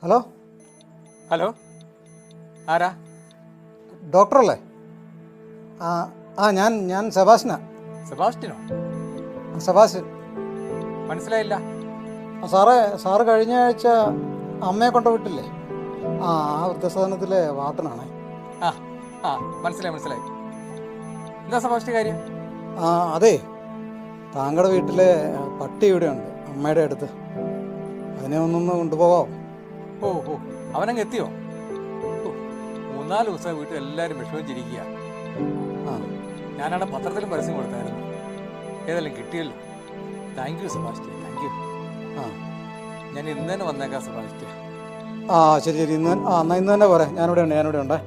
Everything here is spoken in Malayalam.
ഹലോ ഹലോ, ആരാ? ഡോക്ടറല്ലേ? ആ ആ ഞാൻ സെബാസ്റ്റ്യനാ. സെബാസ്റ്റ്യനോ? സെബാസ്റ്റ്യൻ. മനസ്സിലായില്ല. സാറ് കഴിഞ്ഞ ആഴ്ച അമ്മയെ കൊണ്ട് വിട്ടില്ലേ? ആ വൃദ്ധസദനത്തിലെ വാർഡനാണേ. ആ ആ മനസ്സിലായി. എന്താ സെബാസ്റ്റ്യൻ കാര്യം? അതെ, താങ്കളുടെ വീട്ടിലെ പട്ടി ഇവിടെയുണ്ട്, അമ്മയുടെ അടുത്ത്. അതിനെ ഒന്നൊന്ന് കൊണ്ടുപോകാമോ? ഓ അവനങ്ങ് എത്തിയോ? 3-4 ദിവസം വീട്ടിൽ എല്ലാവരും വിഷമിച്ചിരിക്കുക. ഞാനാണ് പത്രത്തിലും പരസ്യം കൊടുത്തായിരുന്നു. ഏതെല്ലാം കിട്ടിയല്ലോ. Thank you Sebastian, thank you. ഞാൻ ഇന്ന് തന്നെ വന്നേക്കാം സെബാസ്റ്റ്യൻ. ശരി ഇന്ന് ഇന്ന് തന്നെ പോരെ. ഞാനിവിടെ ഉണ്ട്.